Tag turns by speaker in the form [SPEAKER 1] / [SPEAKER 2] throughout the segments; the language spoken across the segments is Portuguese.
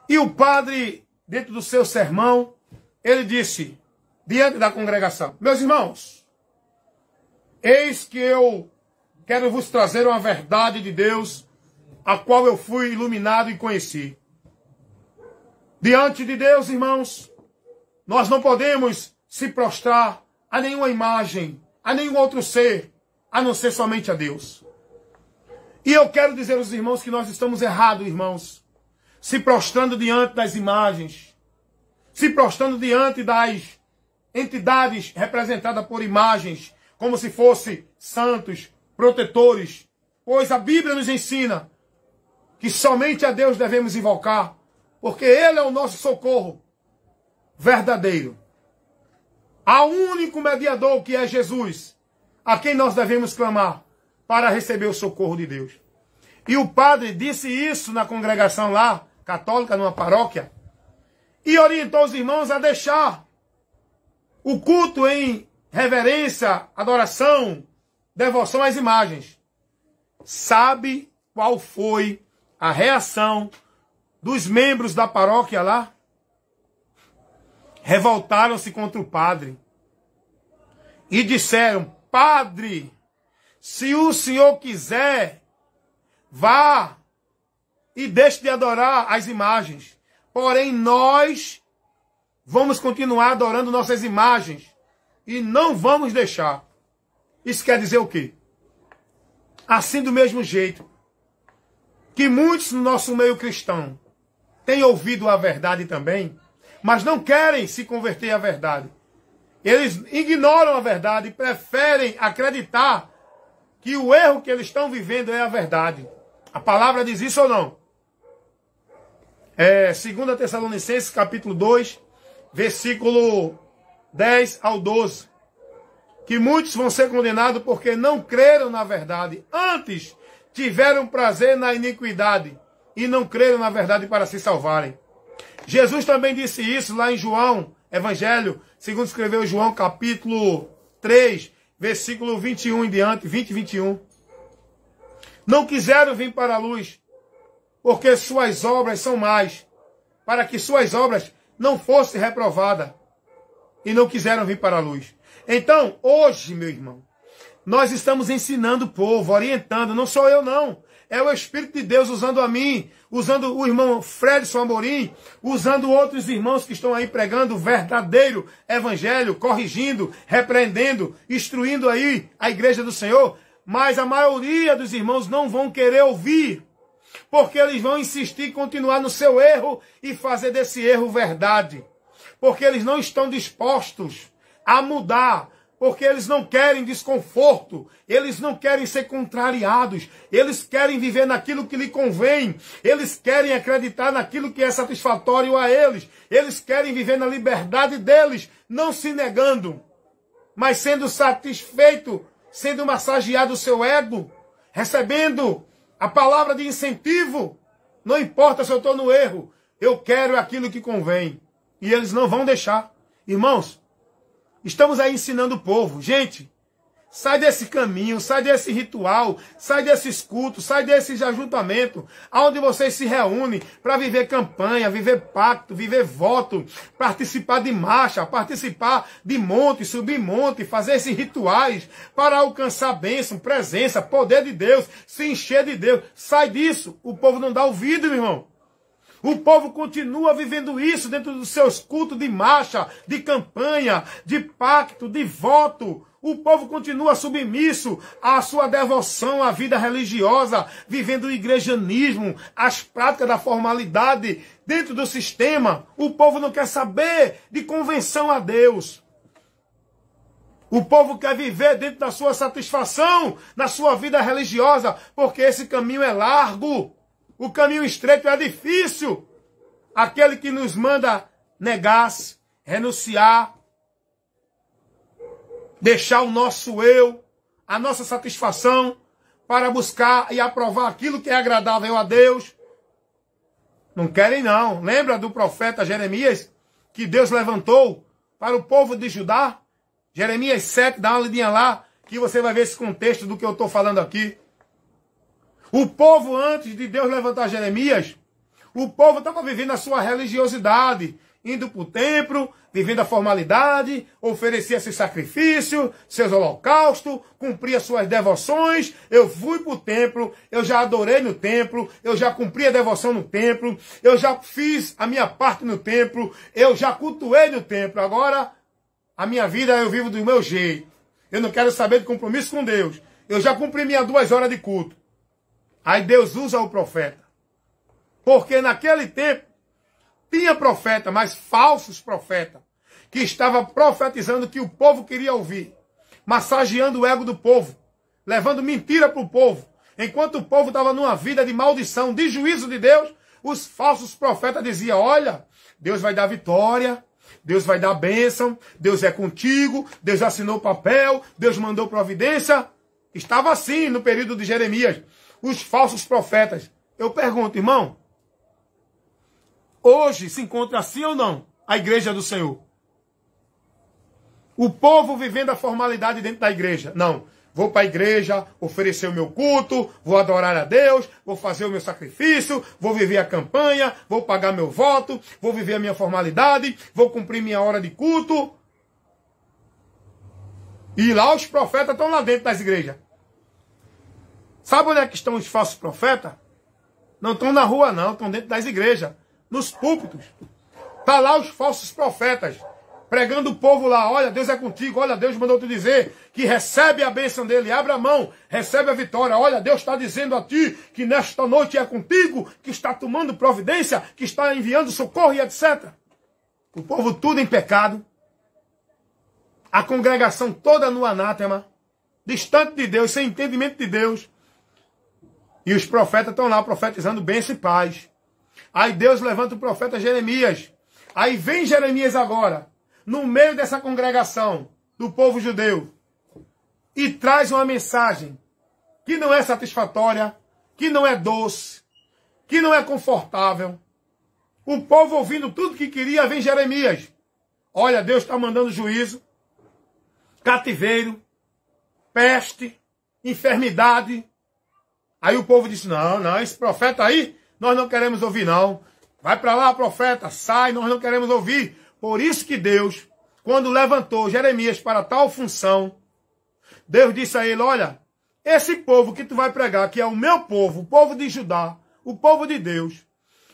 [SPEAKER 1] E o padre, dentro do seu sermão, ele disse, diante da congregação: meus irmãos, eis que eu quero vos trazer uma verdade de Deus, a qual eu fui iluminado e conheci. Diante de Deus, irmãos, nós não podemos se prostrar a nenhuma imagem, a nenhum outro ser, a não ser somente a Deus. E eu quero dizer aos irmãos que nós estamos errados, irmãos, se prostrando diante das imagens, se prostrando diante das entidades representadas por imagens, como se fossem santos, protetores, pois a Bíblia nos ensina que somente a Deus devemos invocar, porque Ele é o nosso socorro verdadeiro. Há um único mediador, que é Jesus, a quem nós devemos clamar para receber o socorro de Deus. E o padre disse isso na congregação lá, católica, numa paróquia, e orientou os irmãos a deixar o culto em reverência, adoração, devoção às imagens. Sabe qual foi a reação dos membros da paróquia lá? Revoltaram-se contra o padre e disseram: padre, se o senhor quiser, vá e deixe de adorar as imagens. Porém, nós vamos continuar adorando nossas imagens e não vamos deixar. Isso quer dizer o quê? Assim, do mesmo jeito que muitos no nosso meio cristão têm ouvido a verdade também, mas não querem se converter à verdade. Eles ignoram a verdade e preferem acreditar que o erro que eles estão vivendo é a verdade. A palavra diz isso ou não? 2 Tessalonicenses, capítulo 2, versículo 10 ao 12. Que muitos vão ser condenados porque não creram na verdade. Antes tiveram prazer na iniquidade e não creram na verdade para se salvarem. Jesus também disse isso lá em João, Evangelho, segundo escreveu João, capítulo 3, versículo 21 em diante, 20 e 21. Não quiseram vir para a luz, porque suas obras são más, para que suas obras não fossem reprovadas, e não quiseram vir para a luz. Então, hoje, meu irmão, nós estamos ensinando o povo, orientando, não sou eu não, é o Espírito de Deus usando a mim, usando o irmão Fredson Amorim, usando outros irmãos que estão aí pregando o verdadeiro evangelho, corrigindo, repreendendo, instruindo aí a igreja do Senhor, mas a maioria dos irmãos não vão querer ouvir, porque eles vão insistir em continuar no seu erro e fazer desse erro verdade, porque eles não estão dispostos a mudar, porque eles não querem desconforto, eles não querem ser contrariados, eles querem viver naquilo que lhe convém, eles querem acreditar naquilo que é satisfatório a eles querem viver na liberdade deles, não se negando, mas sendo satisfeito, sendo massageado o seu ego, recebendo a palavra de incentivo. Não importa se eu estou no erro, eu quero aquilo que convém. E eles não vão deixar. Irmãos, estamos aí ensinando o povo. Gente, sai desse caminho, sai desse ritual, sai desses cultos, sai desse ajuntamento, onde vocês se reúnem para viver campanha, viver pacto, viver voto, participar de marcha, participar de monte, subir monte, fazer esses rituais para alcançar bênção, presença, poder de Deus, se encher de Deus. Sai disso. O povo não dá ouvido, meu irmão. O povo continua vivendo isso dentro dos seus cultos de marcha, de campanha, de pacto, de voto. O povo continua submisso à sua devoção à vida religiosa, vivendo o igrejanismo, as práticas da formalidade dentro do sistema. O povo não quer saber de convenção a Deus. O povo quer viver dentro da sua satisfação, na sua vida religiosa, porque esse caminho é largo. O caminho estreito é difícil. Aquele que nos manda negar-se, renunciar, deixar o nosso eu, a nossa satisfação, para buscar e aprovar aquilo que é agradável a Deus. Não querem não. Lembra do profeta Jeremias, que Deus levantou para o povo de Judá? Jeremias 7, dá uma lidinha lá, que você vai ver esse contexto do que eu estou falando aqui. O povo, antes de Deus levantar Jeremias, O povo estava vivendo a sua religiosidade, indo para o templo, vivendo a formalidade, oferecia seu sacrifício, seus holocaustos, cumpria suas devoções. Eu fui para o templo, eu já adorei no templo, eu já cumpri a devoção no templo, eu já fiz a minha parte no templo, eu já cultuei no templo. Agora, a minha vida eu vivo do meu jeito. Eu não quero saber de compromisso com Deus. Eu já cumpri minhas 2 horas de culto. Aí Deus usa o profeta. Porque naquele tempo, tinha profeta, mas falsos profetas, que estavam profetizando o que o povo queria ouvir, massageando o ego do povo, levando mentira para o povo. Enquanto o povo estava numa vida de maldição, de juízo de Deus, os falsos profetas diziam, olha, Deus vai dar vitória, Deus vai dar bênção, Deus é contigo, Deus assinou o papel, Deus mandou providência. Estava assim no período de Jeremias, os falsos profetas. Eu pergunto, irmão, hoje se encontra assim ou não a igreja do Senhor? O povo vivendo a formalidade dentro da igreja. Não, vou para a igreja, oferecer o meu culto, vou adorar a Deus, vou fazer o meu sacrifício, vou viver a campanha, vou pagar meu voto, vou viver a minha formalidade, vou cumprir minha hora de culto. E lá os profetas estão lá dentro das igrejas. Sabe onde é que estão os falsos profetas? Não estão na rua não, estão dentro das igrejas. Nos púlpitos. Está lá os falsos profetas, pregando o povo lá, olha, Deus é contigo, olha, Deus mandou te dizer que recebe a bênção dele, abre a mão, recebe a vitória, olha, Deus está dizendo a ti que nesta noite é contigo, que está tomando providência, que está enviando socorro e etc. O povo tudo em pecado, a congregação toda no anátema, distante de Deus, sem entendimento de Deus, e os profetas estão lá profetizando bênção e paz. Aí Deus levanta o profeta Jeremias. Aí vem Jeremias agora, no meio dessa congregação do povo judeu, e traz uma mensagem que não é satisfatória, que não é doce, que não é confortável. O povo ouvindo tudo que queria, vem Jeremias. Olha, Deus está mandando juízo, cativeiro, peste, enfermidade. Aí o povo disse, não, esse profeta aí, nós não queremos ouvir não. Vai para lá, profeta, sai, nós não queremos ouvir. Por isso que Deus, quando levantou Jeremias para tal função, Deus disse a ele, olha, esse povo que tu vai pregar, que é o meu povo, o povo de Judá, o povo de Deus,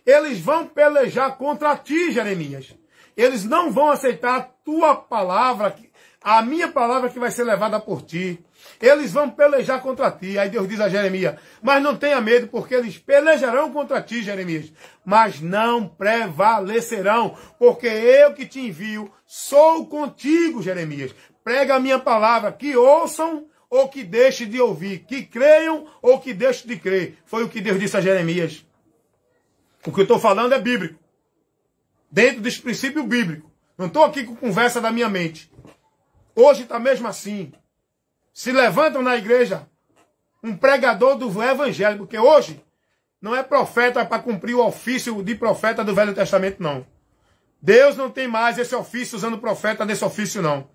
[SPEAKER 1] eles vão pelejar contra ti, Jeremias. Eles não vão aceitar a tua palavra, a minha palavra que vai ser levada por ti. Eles vão pelejar contra ti. Aí Deus diz a Jeremias, mas não tenha medo, porque eles pelejarão contra ti, Jeremias, mas não prevalecerão, porque eu que te envio sou contigo, Jeremias. Prega a minha palavra, que ouçam ou que deixem de ouvir, que creiam ou que deixem de crer. Foi o que Deus disse a Jeremias. O que eu estou falando é bíblico, dentro desse princípio bíblico. Não estou aqui com conversa da minha mente. Hoje está mesmo assim. Se levantam na igreja um pregador do evangelho, porque hoje não é profeta para cumprir o ofício de profeta do Velho Testamento, não. Deus não tem mais esse ofício usando profeta desse ofício, não.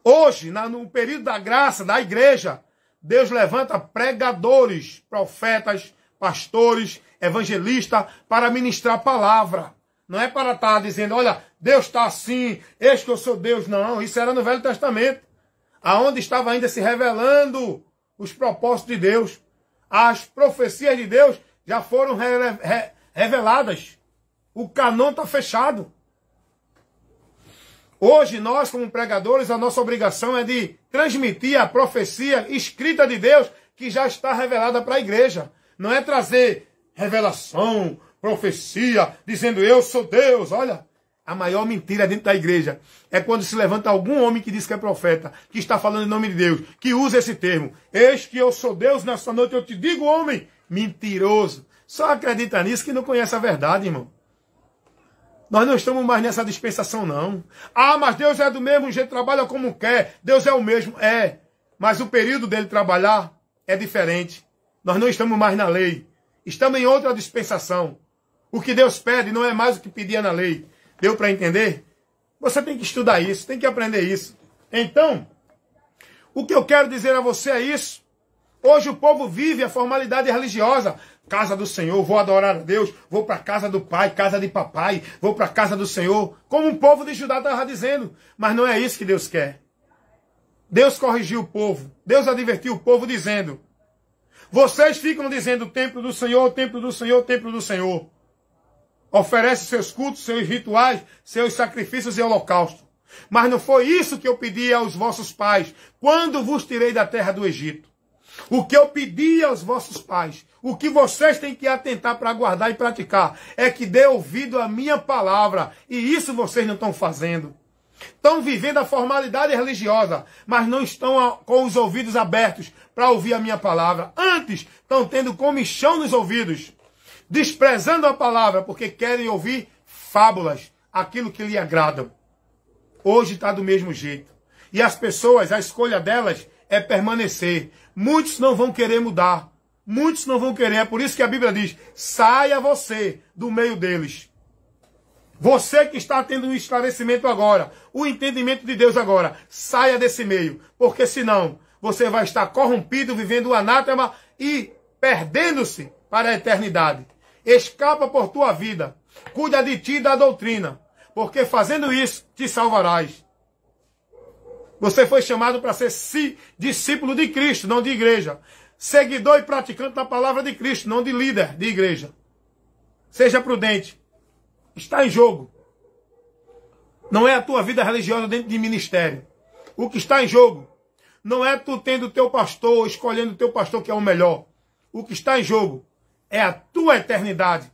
[SPEAKER 1] Hoje, no período da graça, da igreja, Deus levanta pregadores, profetas, pastores, evangelistas, para ministrar a palavra. Não é para estar dizendo, olha, Deus está assim, eis que eu sou Deus. Não, isso era no Velho Testamento, aonde estava ainda se revelando os propósitos de Deus. As profecias de Deus já foram reveladas. O canon está fechado. Hoje, nós, como pregadores, a nossa obrigação é de transmitir a profecia escrita de Deus que já está revelada para a igreja. Não é trazer revelação, profecia, dizendo eu sou Deus. Olha, a maior mentira dentro da igreja é quando se levanta algum homem que diz que é profeta, que está falando em nome de Deus, que usa esse termo. Eis que eu sou Deus, nessa noite eu te digo, homem, mentiroso. Só acredita nisso que não conhece a verdade, irmão. Nós não estamos mais nessa dispensação, não. Ah, mas Deus é do mesmo jeito, trabalha como quer. Deus é o mesmo. É, mas o período dele trabalhar é diferente. Nós não estamos mais na lei. Estamos em outra dispensação. O que Deus pede não é mais o que pedia na lei. Deu para entender? Você tem que estudar isso, tem que aprender isso. Então, o que eu quero dizer a você é isso. Hoje o povo vive a formalidade religiosa. Casa do Senhor, vou adorar a Deus, vou para a casa do pai, casa de papai, vou para a casa do Senhor. Como o povo de Judá estava dizendo. Mas não é isso que Deus quer. Deus corrigiu o povo. Deus advertiu o povo dizendo: vocês ficam dizendo templo do Senhor, templo do Senhor, templo do Senhor. Oferece seus cultos, seus rituais, seus sacrifícios e holocaustos. Mas não foi isso que eu pedi aos vossos pais, quando vos tirei da terra do Egito. O que eu pedi aos vossos pais, o que vocês têm que atentar para guardar e praticar, é que dê ouvido à minha palavra. E isso vocês não estão fazendo. Estão vivendo a formalidade religiosa, mas não estão com os ouvidos abertos para ouvir a minha palavra. Antes, estão tendo comichão nos ouvidos, desprezando a palavra, porque querem ouvir fábulas, aquilo que lhe agradam. Hoje está do mesmo jeito. E as pessoas, a escolha delas é permanecer. Muitos não vão querer mudar. Muitos não vão querer. É por isso que a Bíblia diz: saia você do meio deles. Você que está tendo um esclarecimento agora, o entendimento de Deus agora, saia desse meio. Porque senão você vai estar corrompido, vivendo o anátema e perdendo-se para a eternidade. Escapa por tua vida. Cuida de ti e da doutrina. Porque fazendo isso, te salvarás. Você foi chamado para ser discípulo de Cristo, não de igreja. Seguidor e praticante da palavra de Cristo, não de líder de igreja. Seja prudente. Está em jogo. Não é a tua vida religiosa dentro de ministério. O que está em jogo não é tu tendo o teu pastor, escolhendo o teu pastor que é o melhor. O que está em jogo é a tua eternidade,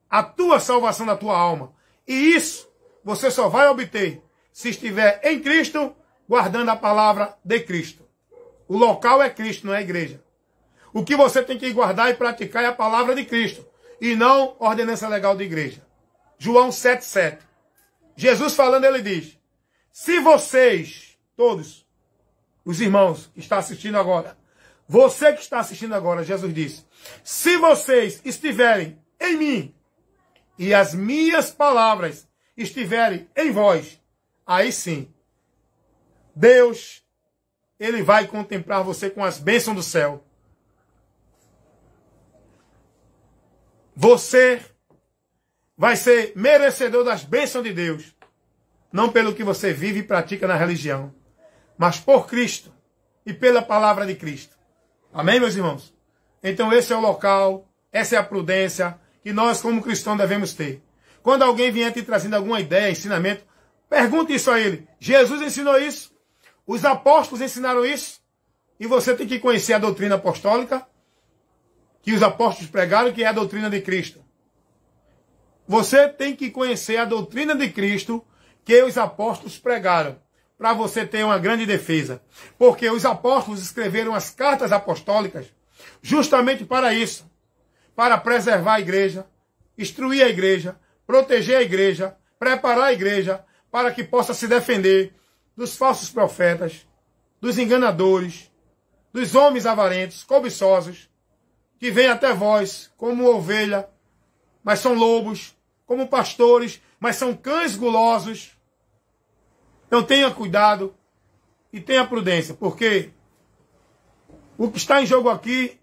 [SPEAKER 1] a tua salvação da tua alma. E isso você só vai obter se estiver em Cristo, guardando a palavra de Cristo. O local é Cristo, não é a igreja. O que você tem que guardar e praticar é a palavra de Cristo, e não ordenança legal de igreja. João 7,7. Jesus falando, ele diz: se vocês, todos, os irmãos que estão assistindo agora, você que está assistindo agora, Jesus disse: se vocês estiverem em mim, e as minhas palavras estiverem em vós, aí sim, Deus, ele vai contemplar você com as bênçãos do céu. Você vai ser merecedor das bênçãos de Deus. Não pelo que você vive e pratica na religião, mas por Cristo e pela palavra de Cristo. Amém, meus irmãos? Então esse é o local, essa é a prudência que nós como cristãos devemos ter. Quando alguém vier te trazendo alguma ideia, ensinamento, pergunte isso a ele. Jesus ensinou isso? Os apóstolos ensinaram isso? E você tem que conhecer a doutrina apostólica que os apóstolos pregaram, que é a doutrina de Cristo. Você tem que conhecer a doutrina de Cristo que os apóstolos pregaram, para você ter uma grande defesa. Porque os apóstolos escreveram as cartas apostólicas justamente para isso. Para preservar a igreja, instruir a igreja, proteger a igreja, preparar a igreja para que possa se defender dos falsos profetas, dos enganadores, dos homens avarentos, cobiçosos, que vêm até vós como ovelha, mas são lobos, como pastores, mas são cães gulosos. Então tenha cuidado e tenha prudência, porque o que está em jogo aqui,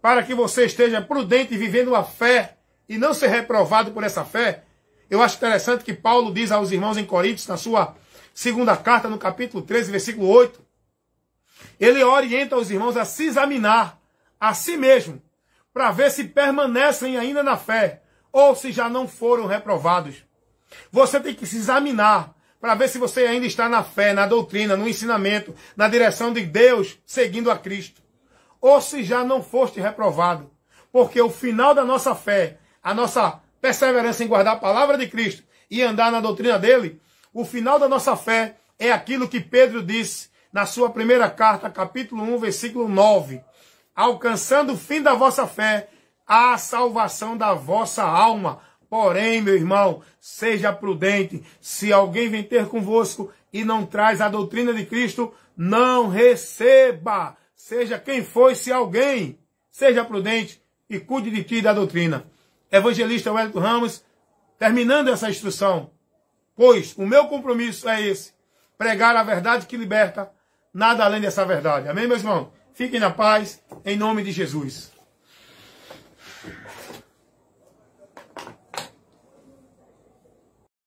[SPEAKER 1] para que você esteja prudente e vivendo a fé e não ser reprovado por essa fé, eu acho interessante que Paulo diz aos irmãos em Coríntios, na sua segunda carta, no capítulo 13, versículo 8, ele orienta os irmãos a se examinar a si mesmo, para ver se permanecem ainda na fé, ou se já não foram reprovados. Você tem que se examinar, para ver se você ainda está na fé, na doutrina, no ensinamento, na direção de Deus, seguindo a Cristo. Ou se já não foste reprovado. Porque o final da nossa fé, a nossa perseverança em guardar a palavra de Cristo e andar na doutrina dele, o final da nossa fé é aquilo que Pedro disse na sua primeira carta, capítulo 1, versículo 9. Alcançando o fim da vossa fé, a salvação da vossa alma. Porém, meu irmão, seja prudente. Se alguém vem ter convosco e não traz a doutrina de Cristo, não receba. Seja quem for, se alguém, seja prudente e cuide de ti e da doutrina. Evangelista Wellington Ramos, terminando essa instrução, pois o meu compromisso é esse, pregar a verdade que liberta, nada além dessa verdade. Amém, meus irmãos? Fiquem na paz, em nome de Jesus.